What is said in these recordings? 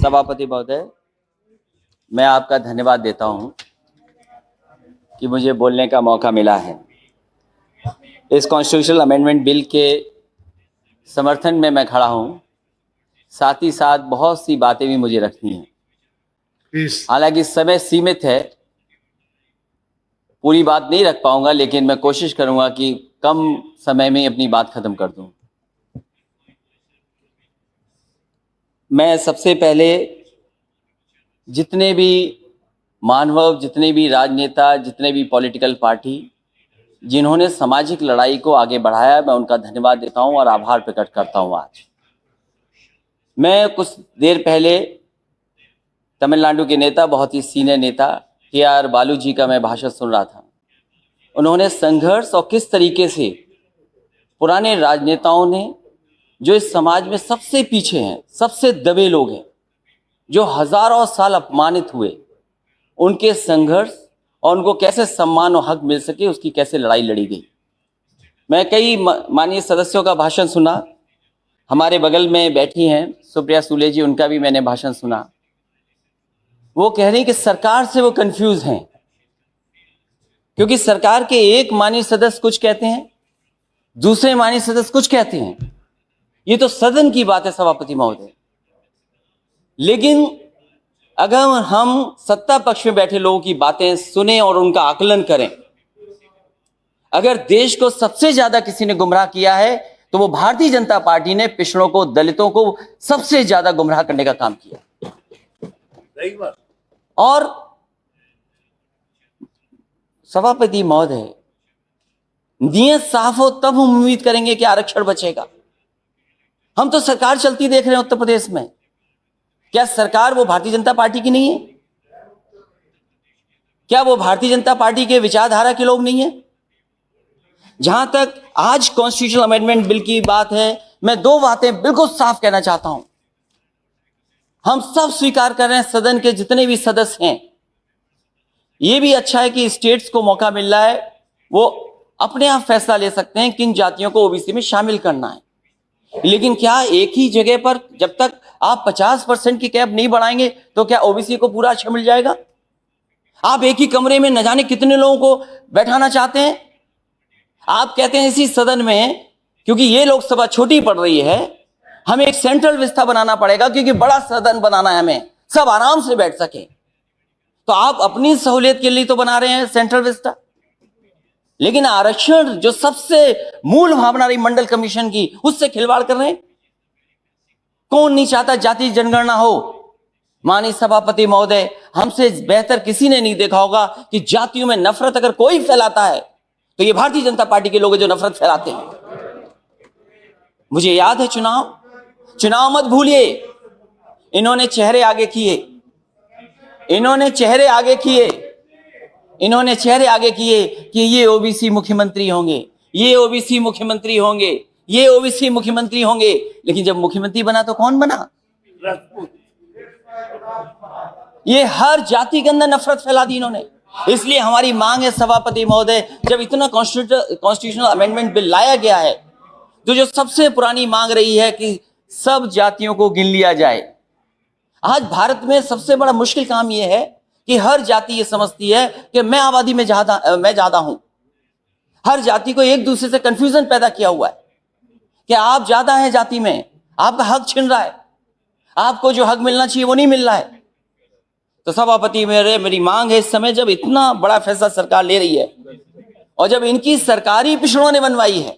सभापति महोदय, मैं आपका धन्यवाद देता हूं कि मुझे बोलने का मौका मिला है। इस कॉन्स्टिट्यूशनल अमेंडमेंट बिल के समर्थन में मैं खड़ा हूं। साथ ही साथ बहुत सी बातें भी मुझे रखनी हैं। हालांकि समय सीमित है, पूरी बात नहीं रख पाऊंगा, लेकिन मैं कोशिश करूंगा कि कम समय में अपनी बात खत्म कर दूं। मैं सबसे पहले जितने भी मानव, जितने भी राजनेता, जितने भी पॉलिटिकल पार्टी जिन्होंने सामाजिक लड़ाई को आगे बढ़ाया, मैं उनका धन्यवाद देता हूं और आभार प्रकट करता हूं। आज मैं कुछ देर पहले तमिलनाडु के नेता, बहुत ही सीनियर नेता के.आर. बालू जी का मैं भाषण सुन रहा था। उन्होंने संघर्ष और किस तरीके से पुराने राजनेताओं ने, जो इस समाज में सबसे पीछे हैं, सबसे दबे लोग हैं, जो हजारों साल अपमानित हुए, उनके संघर्ष और उनको कैसे सम्मान और हक मिल सके, उसकी कैसे लड़ाई लड़ी गई। मैं कई माननीय सदस्यों का भाषण सुना। हमारे बगल में बैठी हैं सुप्रिया सुले जी, उनका भी मैंने भाषण सुना। वो कह रही कि सरकार से वो कंफ्यूज हैं, क्योंकि सरकार के एक माननीय सदस्य कुछ कहते हैं, दूसरे माननीय सदस्य कुछ कहते हैं। ये तो सदन की बात है सभापति महोदय। लेकिन अगर हम सत्ता पक्ष में बैठे लोगों की बातें सुने और उनका आकलन करें, अगर देश को सबसे ज्यादा किसी ने गुमराह किया है तो वो भारतीय जनता पार्टी ने पिछड़ों को, दलितों को सबसे ज्यादा गुमराह करने का काम किया। और सभापति महोदय, नियत साफ हो तब हम उम्मीद करेंगे कि आरक्षण बचेगा। हम तो सरकार चलती देख रहे हैं उत्तर प्रदेश में। क्या सरकार वो भारतीय जनता पार्टी की नहीं है? क्या वो भारतीय जनता पार्टी के विचारधारा के लोग नहीं है? जहां तक आज कॉन्स्टिट्यूशनल अमेंडमेंट बिल की बात है, मैं दो बातें बिल्कुल साफ कहना चाहता हूं। हम सब स्वीकार कर रहे हैं, सदन के जितने भी सदस्य हैं, यह भी अच्छा है कि स्टेट्स को मौका मिल रहा है, वो अपने आप फैसला ले सकते हैं किन जातियों को ओबीसी में शामिल करना है। लेकिन क्या एक ही जगह पर जब तक आप 50% की कैप नहीं बढ़ाएंगे तो क्या ओबीसी को पूरा अच्छा मिल जाएगा? आप एक ही कमरे में न जाने कितने लोगों को बैठाना चाहते हैं। आप कहते हैं इसी सदन में, क्योंकि ये लोकसभा छोटी पड़ रही है, हमें एक सेंट्रल व्यवस्था बनाना पड़ेगा, क्योंकि बड़ा सदन बनाना है, हमें सब आराम से बैठ सके। तो आप अपनी सहूलियत के लिए तो बना रहे हैं सेंट्रल व्यवस्था, लेकिन आरक्षण जो सबसे मूल भावना रही मंडल कमीशन की, उससे खिलवाड़ कर रहे हैं। कौन नहीं चाहता जाति जनगणना हो? माननीय सभापति महोदय, हमसे बेहतर किसी ने नहीं देखा होगा कि जातियों में नफरत अगर कोई फैलाता है तो ये भारतीय जनता पार्टी के लोग जो नफरत फैलाते हैं। मुझे याद है चुनाव मत भूलिए, इन्होंने चेहरे आगे किए, इन्होंने चेहरे आगे किए कि ये ओबीसी मुख्यमंत्री होंगे, ये ओबीसी मुख्यमंत्री होंगे, ये ओबीसी मुख्यमंत्री होंगे। लेकिन जब मुख्यमंत्री बना तो कौन बना? ये हर जाति के अंदर नफरत फैला दी इन्होंने। इसलिए हमारी मांग है सभापति महोदय, जब इतना कॉन्स्टिट्यूशनल अमेंडमेंट बिल लाया गया है, तो जो सबसे पुरानी मांग रही है कि सब जातियों को गिन लिया जाए। आज भारत में सबसे बड़ा मुश्किल काम यह है कि हर जाति ये समझती है कि मैं आबादी में ज्यादा हूं। हर जाति को एक दूसरे से कंफ्यूजन पैदा किया हुआ है कि आप ज्यादा हैं जाति में, आपका हक छिन रहा है, आपको जो हक मिलना चाहिए वो नहीं मिल रहा है। तो सभापति मेरी मांग है, इस समय जब इतना बड़ा फैसला सरकार ले रही है और जब इनकी सरकारी पिछड़ों ने बनवाई है,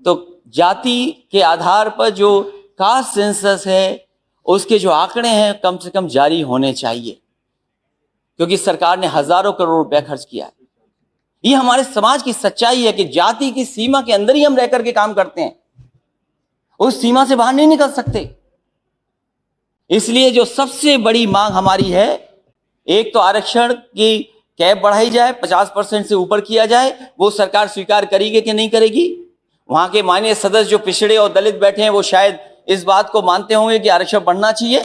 तो जाति के आधार पर जो कास्ट सेंसस है, उसके जो आंकड़े हैं कम से कम जारी होने चाहिए, क्योंकि सरकार ने हजारों करोड़ रुपया खर्च किया है। ये हमारे समाज की सच्चाई है कि जाति की सीमा के अंदर ही हम रह करके काम करते हैं, उस सीमा से बाहर नहीं निकल सकते। इसलिए जो सबसे बड़ी मांग हमारी है, एक तो आरक्षण की कैप बढ़ाई जाए, 50% से ऊपर किया जाए। वो सरकार स्वीकार करेगी कि नहीं करेगी? वहां के माननीय सदस्य जो पिछड़े और दलित बैठे हैं, वो शायद इस बात को मानते होंगे कि आरक्षण बढ़ना चाहिए।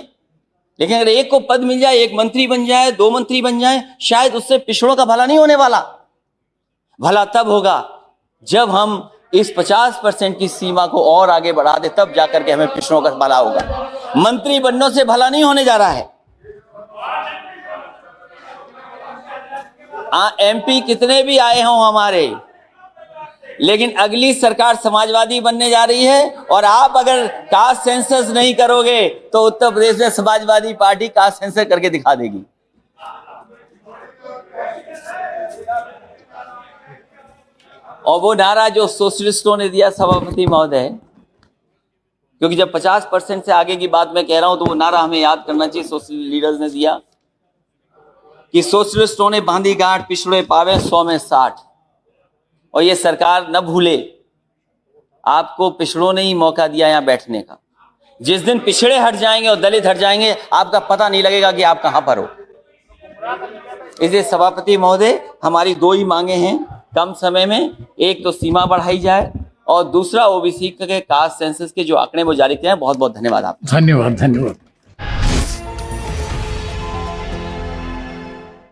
लेकिन अगर एक को पद मिल जाए, एक मंत्री बन जाए, 2 मंत्री बन जाए, शायद उससे पिछड़ों का भला नहीं होने वाला। भला तब होगा जब हम इस 50% की सीमा को और आगे बढ़ा दे, तब जाकर के हमें पिछड़ों का भला होगा। मंत्री बनने से भला नहीं होने जा रहा है। एमपी कितने भी आए हों हमारे, लेकिन अगली सरकार समाजवादी बनने जा रही है, और आप अगर कास्ट सेंसस नहीं करोगे तो उत्तर प्रदेश में समाजवादी पार्टी कास्ट सेंसस करके दिखा देगी। और वो नारा जो सोशलिस्टों ने दिया सभापति महोदय, क्योंकि जब 50% से आगे की बात मैं कह रहा हूं तो वो नारा हमें याद करना चाहिए। सोशल लीडर्स ने दिया कि सोशलिस्टों ने बांधी गांठ, पिछड़े पावे 100 में 60। और ये सरकार न भूले, आपको पिछड़ों ने ही मौका दिया यहां बैठने का। जिस दिन पिछड़े हट जाएंगे और दलित हट जाएंगे, आपका पता नहीं लगेगा कि आप कहां पर हो। इसलिए सभापति महोदय, हमारी 2 ही मांगे हैं कम समय में। एक तो सीमा बढ़ाई जाए, और दूसरा ओबीसी के कास्ट सेंसस के जो आंकड़े वो जारी किए हैं। बहुत बहुत धन्यवाद आपका। धन्यवाद।